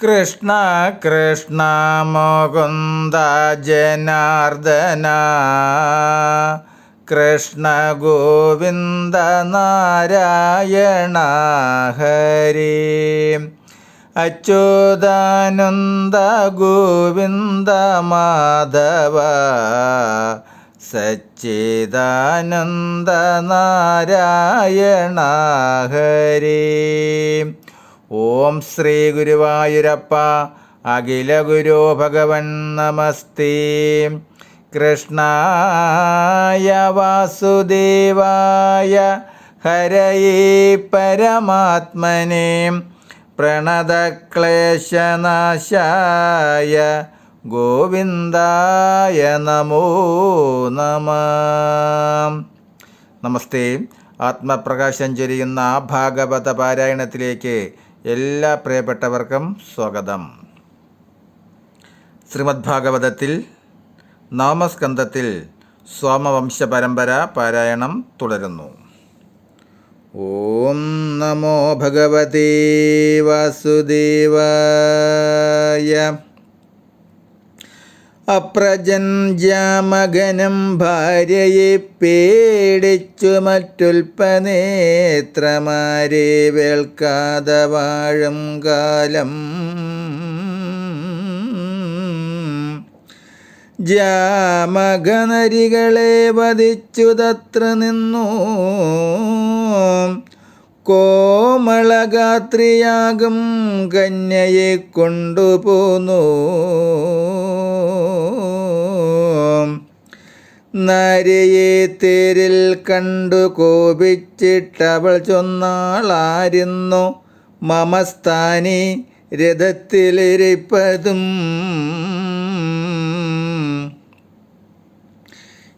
കൃഷ്ണ കൃഷ്ണ മുകുന്ദ ജനാർദ്ദന കൃഷ്ണ ഗോവിന്ദ നാരായണ ഹരി അച്യുതാനന്ദ ഗോവിന്ദ മാധവ സച്ചിദാനന്ദ നാരായണ ഹരി. ഓം ശ്രീ ഗുരുവായൂരപ്പ അഖില ഗുരു ഭഗവൻ നമസ്തേ. കൃഷ്ണായ വാസുദേവായ ഹരയേ പരമാത്മനേ പ്രണതക്ലേശനാശായ ഗോവിന്ദായ നമോ നമഃ. നമസ്തേ. ആത്മപ്രകാശം ചൊരിയുന്ന ഭാഗവത പാരായണത്തിലേക്ക് എല്ലാ പ്രിയപ്പെട്ടവർക്കും സ്വാഗതം. ശ്രീമദ് ഭാഗവതത്തിൽ നാമസ്കന്ധത്തിൽ സോമവംശ പരമ്പര പാരായണം തുടരുന്നു. ഓം നമോ ഭഗവതേ വാസുദേവായ. അപ്രജഞ്ജാമകനം ഭാര്യയെ പേടിച്ചു മറ്റുൽപ്പനേത്രമാരെ വേൾക്കാതെ വാഴും കാലം ജാമകനരികളെ വധിച്ചു തത്ര നിന്നു കോമളഗാത്രിയാകും കന്യയെ കൊണ്ടുപോന്നു. നാര്യയെ തേരിൽ കണ്ടു കോപിച്ചിട്ടവൾ ചൊന്നാളായിരുന്നു മമസ്ഥാനി രഥത്തിലിരിപ്പതും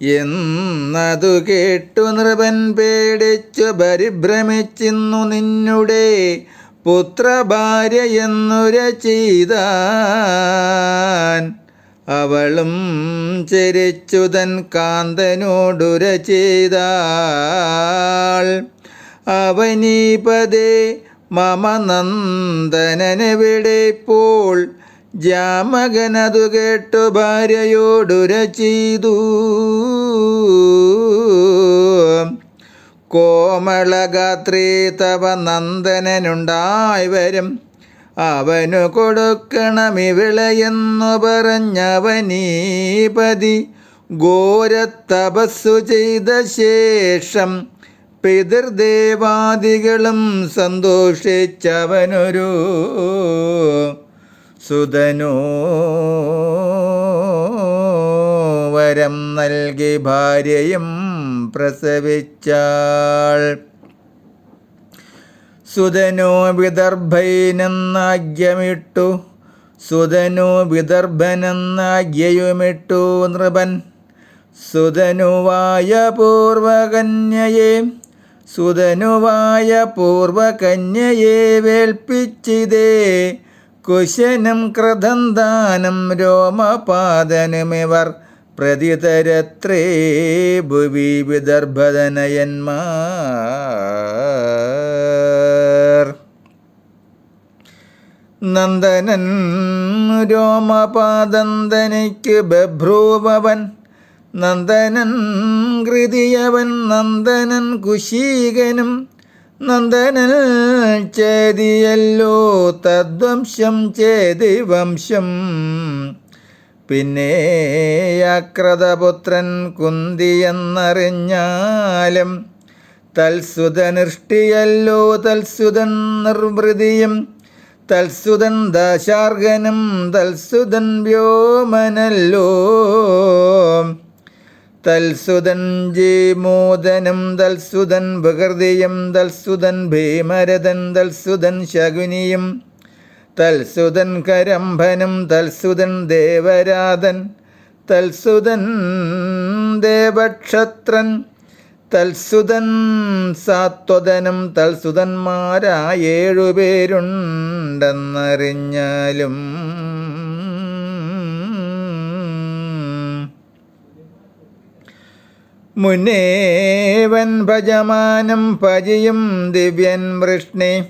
എന്നതു കേട്ടു നൃപൻ പേടിച്ചു പരിഭ്രമിച്ചിന്നു നിന്നുടെ പുത്രഭാര്യ എന്നുര ചെയ്താൻ. അവളും ചിരിച്ചുതൻ കാന്തനോടുര ചെയ്താൾ. അവനീപതേ മമ നന്ദനനെവിടെപ്പോൾ ജാമകനതു കേട്ടു ഭാര്യയോടുര ചെയ്തു. കോമളഗാത്രീ തവ നന്ദനനുണ്ടായി വരും, അവനു കൊടുക്കണമിവിളയെന്നു പറഞ്ഞവനീപതി ഘോരതപസ്സു ചെയ്ത ശേഷം പിതൃദേവാദികളും സന്തോഷിച്ചവനൊരു സുതനോ വരം നൽകി ഭാര്യയും പ്രസവിച്ചാൾ. സുതനോ വിദർഭനെന്നാജ്ഞമിട്ടു, സുതനോ വിദർഭനെന്നാജ്ഞയുമിട്ടു നൃപൻ. സുതനുവായ പൂർവകന്യയെ സുതനുവായ പൂർവകന്യയെ വേൽപ്പിച്ചിതേ കുശനം ക്രതന്താനം രോമപാദനുമിവർ പ്രതിതരത്രേ ഭുവി വിദർഭതനയന്മാർ. നന്ദനൻ രോമപാദന്തനയ്ക്ക് ബഭ്രൂപവൻ, നന്ദനൻ കൃതിയവൻ നന്ദനൻ കുശീകനും. നന്ദനൻ ചേതിയല്ലോ തദ്വംശം ചേതിവംശം. പിന്നെ അക്രതപുത്രൻ കുന്തിയെന്നറിഞ്ഞാലും തൽസുതനിഷ്ടിയല്ലോ തൽസുതൻ നിർവൃതിയും. തൽസുതൻ ദശാർഗനും തൽസുതൻ വ്യോമനല്ലോ. തൽസുതൻ ജീമോദനം തൽസുതൻ വികൃതിയും. തൽസുതൻ ഭീമരഥൻ തൽസുതൻ ശകുനിയും. തൽസുതൻ കരംഭനും തൽസുതൻ ദേവരാതൻ. തൽസുതൻ ദേവക്ഷത്രൻ തൽസുതൻ സാത്വതനും. തൽസുതന്മാരായേഴുപേരുണ്ടെന്നറിഞ്ഞാലും മുന്നേവൻ ഭജമാനം ഭജിയും ദിവ്യൻ വൃഷ്ണി.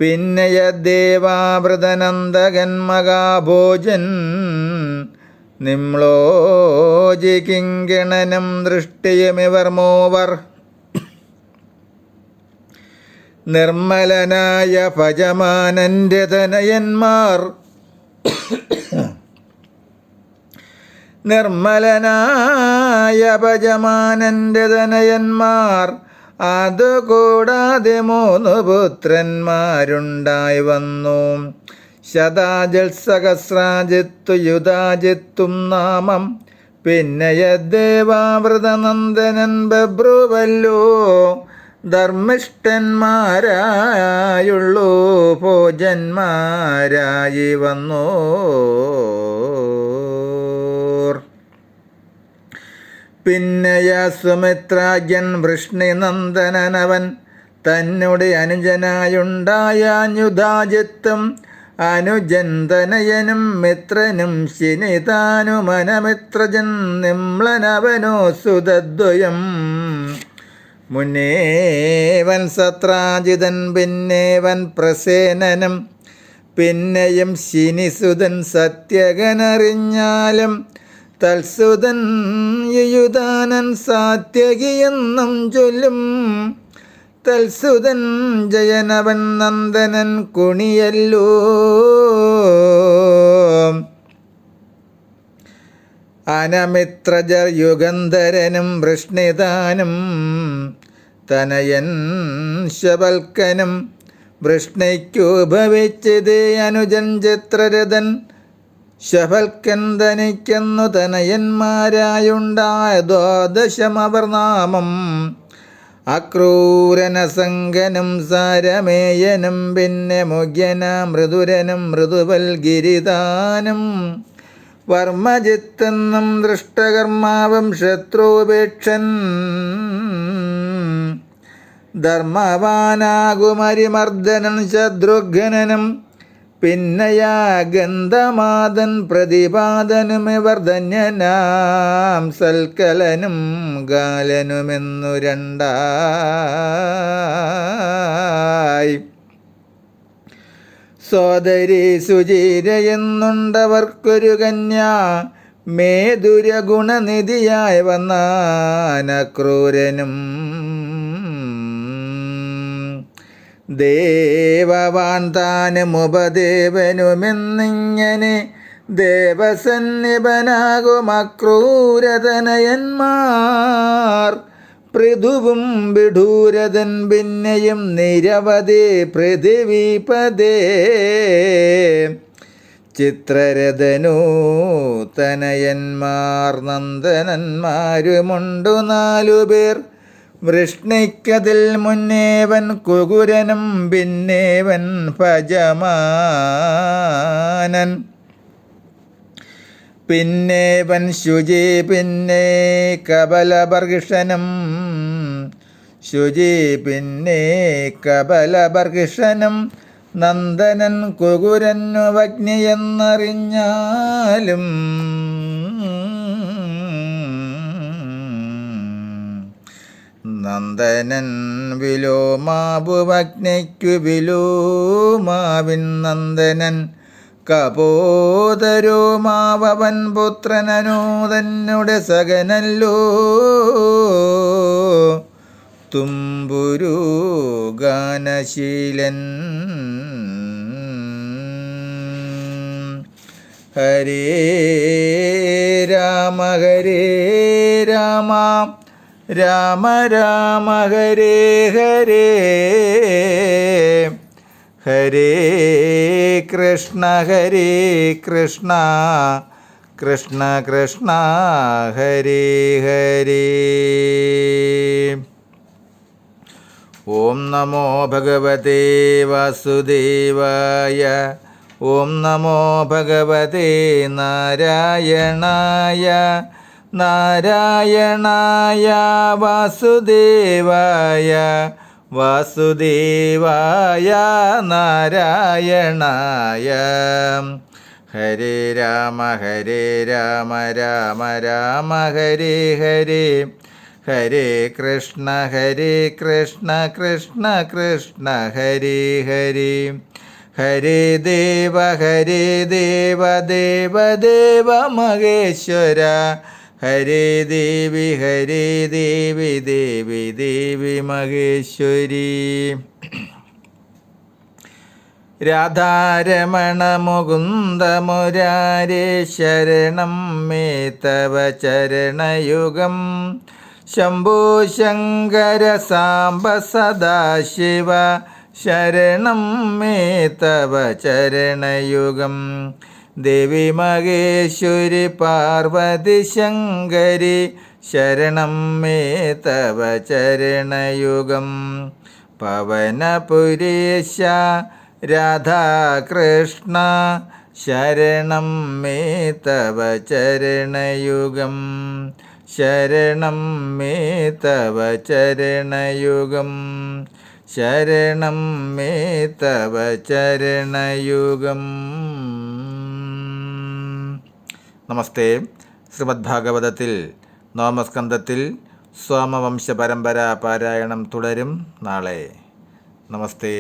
പിന്നയ ദേവാവൃതനന്ദകൻ മഹാഭോജൻ നിമ്ലോജി കിങ്കണനം ദൃഷ്ടിയുമിവർ മൂവർ നിർമ്മലനായ ഭജമാനൻ്റെ തനയന്മാർ നിർമ്മലനായ ഭജമാനൻ്റെ തനയന്മാർ അതുകൂടാതെ 3 പുത്രന്മാരുണ്ടായി വന്നു. ശതാജൽ സഹസ്രാജിത്തു യുധാജിത്തും നാമം. പിന്നയ ദേവാവൃതനന്ദനൻ ബഭ്രുവല്ലോ ധർമ്മിഷ്ഠന്മാരായുള്ളൂ ഭോജന്മാരായി വന്നു. പിന്നയ സുമിത്രാജ്ഞൻ വൃഷ്ണിനന്ദനവൻ തന്നെ അനുജനായുണ്ടായ യുധാജിത്തും അനുജൻ തനയനും മിത്രനും ശിനിതാനുമനമിത്രജൻ നിമ്ലനവനോ സുതദ്വയം. മുന്നേവൻ സത്രാജിതൻ പിന്നേവൻ പ്രസേനനും പിന്നെയും ശിനിസുതൻ സത്യകനറിഞ്ഞാലും തൽസുതൻ യുയുധാനൻ സാത്യകിയെന്നും ചൊല്ലും. തൽസുതൻ ജയനവൻ നന്ദനൻ കുണിയല്ലോ. അനമിത്രജർ യുഗന്ധരനും വൃഷ്ണിതാനും തനയൻ ശബൽക്കനും വൃഷ്ണിക്കു ഭവിച്ചത് അനുജൻ ചിത്രരഥൻ ശബൽക്കൻ തനിക്കെന്നു തനയന്മാരായുണ്ടായ 12 അവർ നാമം. അക്രൂരനസംഗനും സാരമേയനും പിന്നെ മുഖ്യന മൃദുരനും മൃദുവൽഗിരിതാനും വർമ്മജിത്തെന്നും ദൃഷ്ടകർമാവും ശത്രുപേക്ഷൻ ധർമ്മവാനാകുമരിമർദ്ദനൻ ശത്രുഘ്നനും പിന്നയാ ഗന്ധമാദൻ പ്രതിപാദനുമിവർ ധന്യനാം സൽക്കലനും ഗാലനുമെന്നു 2 സോദരി സുചിരയെന്നുണ്ടവർക്കൊരു കന്യ മേധുര ഗുണനിധിയായി വന്നാനക്രൂരനും ദേവവാൻ താനുമുപദേവനുമെന്നിങ്ങനെ ദേവസന്നിപനാകും അക്രൂരതനയന്മാർ പൃഥുവും വിഡൂരതൻ പിന്നെയും നിരവധി പൃഥിവീപദേ. ചിത്രരഥനു തനയന്മാർ നന്ദനന്മാരുമുണ്ടു 4 പേർ. വൃഷ്ണിക്കതിൽ മുന്നേവൻ കുകുരനും പിന്നേവൻ ഭജമാനൻ പിന്നേവൻ ശുചി പിന്നെ കപലബർഹിഷനും ശുചി പിന്നെ കപലബർഹിഷനും നന്ദനൻ കുകുരന്നു വഗ്നി എന്നറിഞ്ഞാലും നന്ദനൻ വിലോമാഭുവഗ്നിക്കു വിലോമാവിൻ നന്ദനൻ കപോതരോമാവൻ പുത്രനനോദന്നുടെ സകനല്ലോ. തുമ്പുരു ഗാനശീലൻ ഹരേ രാമ രാമ രാമ ഹരേ ഹരേ ഹരേ കൃഷ്ണ കൃഷ്ണ കൃഷ്ണ ഹരേ ഹരേ. ഓം നമോ ഭഗവതേ വാസുദേവായ. ഓം നമോ ഭഗവതേ നാരായണായ. നാരായണായ വാസുദേവായ. വാസുദേവായ നാരായണായ. ഹരേ രാമ രാമ രാമ ഹരേ ഹരേ ഹരേ കൃഷ്ണ കൃഷ്ണ കൃഷ്ണ ഹരേ ഹരേ. ഹരേ ദേവ ദേവ ദേവ മഹേശ്വര. ഹരേ ദേവി ദേവി മഹേശ്വരി. രാധാരമണ മുകുന്ദ മുരാരേ ശരണം മേ തവ ചരണയുഗം. ശംഭോ ശങ്കര സാംബ സദാശിവ ശരണം മേ തവ ചരണയുഗം. ദേവി മഹേശ്വരി പാർവതി ശങ്കരി ശരണം മേ തവ ചരണയുഗം. പവനപുരീശ രാധാകൃഷ്ണ ശരണം മേ തവ ചരണയുഗം. ശരണം മേ തവ ചരണയുഗം. ശരണം മേ തവ ചരണയുഗം. നമസ്തേ. ശ്രീമദ് ഭാഗവതത്തിൽ നോമസ്കന്ധത്തിൽ സോമവംശ പരമ്പര പാരായണം തുടരും നാളെ. നമസ്തേ.